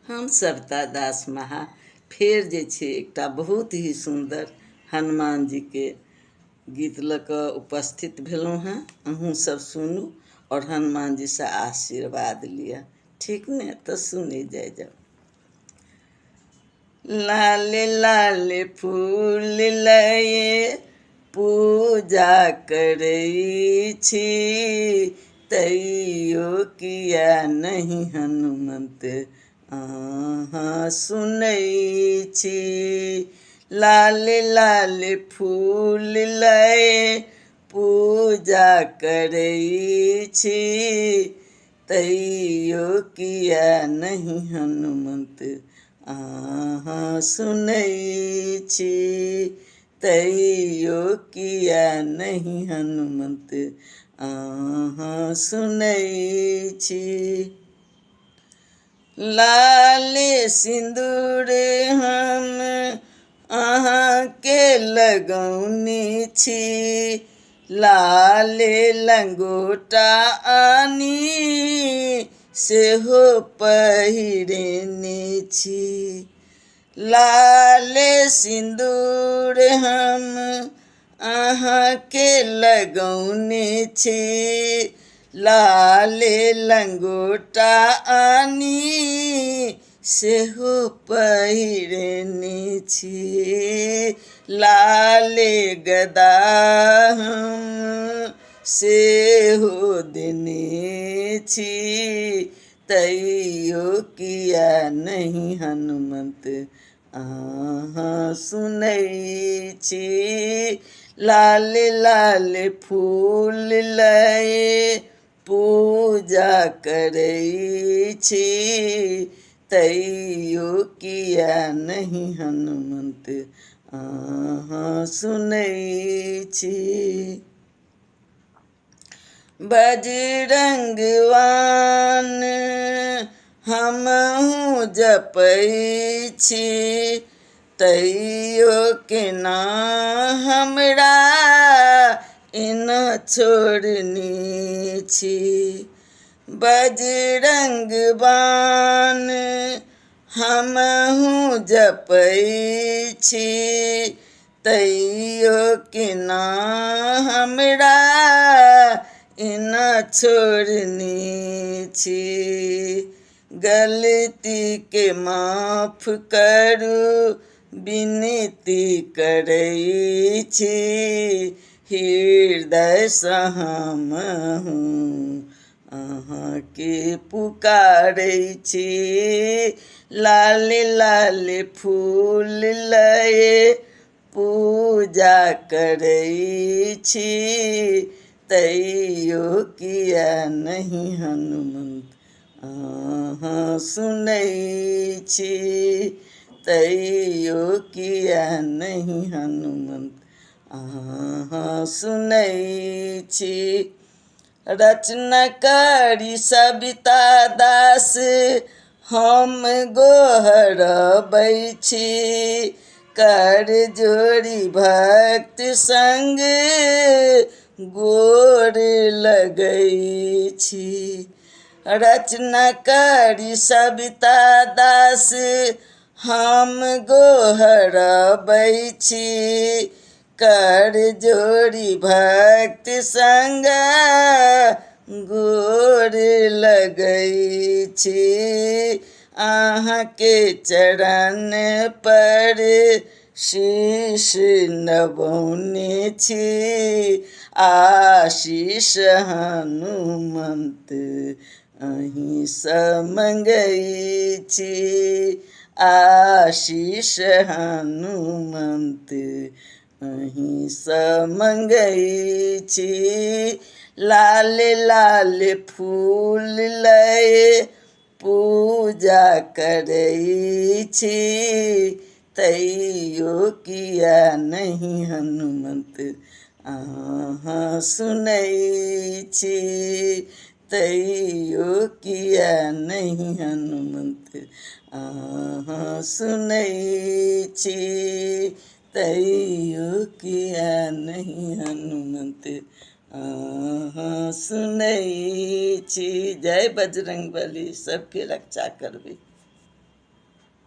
हम सरिता दास महा फेर जे छै एकटा बहुत ही सुन्दर हनुमान जी के गीत लऽ कऽ उपस्थित भेलहुँ हेँ। अहूँ सब सुनू और हनुमान जी से आशीर्वाद लिअ। ठीक ने? तो सुनी जाय जाओ। लाल लाल फूल लए पूजा करै छी, तैयो किया नहीं हनुमंत अहाँ सुनै छी। लाल लाल फूल लए पूजा करै छी, तैयो किया नहीं हनुमंत अहाँ सुनै छी। तैयो किया नहीं हनुमंत अहाँ सुनै छी। लाल सिंदूर हम अहाँके लगौने छी, लाल लंगोटा आनी सेहो पहिरने छी। लाल सिंदूर हम अहाँके लगौने छी, लाल लंगोटा आनी सेहो पहिरने छी। लाल गदा हम सेहो देने छी, तैयो किया नहीं हनुमंत अहाँ सुनै छी। लाल लाल फूल लए पूजा करै छी, तैयो किया नहीं हनुमंत अहाँ सुनै छी। बजरंगवान हमहूँ जपै छी, तैयो केना हमरा एना छोड़ने छी। बजरंगवान हमहूँ जपै छी, तैयो केना हमरा एना छोड़ने छी। गलती के माफ करू विनती करै छी, हृदय सँ हमहूँ अहाँके पुकारै छी। लाल लाल फूल लए पूजा करै छी, तैयो किया नहीं हनुमंत अहाँ सुनै छी। तैयो किया नहीं हनुमंत अहाँ सुनै छी। रचना करी सविता दास हम गोहरबै छी, कर जोड़ी भक्त संग गोर लगै छी। रचना करी सविता दास हम गोहरबै छी, कर जोड़ी भक्त संग गोर लगै छी। अहाँके चरण पर शीश नवौने छी, आशीष हनुमंत अहीं सँ मंगै छी। आशीष हनुमंत अहीं सँ मंगै छी। लाल लाल फूल लए पूजा करै छी, तैयो किया नहीं हनुमंत अहाँ सुनै छी। तैयो किया नहीं हनुमंत अहाँ सुनै छी। तैयो किया नहीं हनुमंत अहाँ सुनै छी। जय बजरंगबली, सबके रक्षा करबे।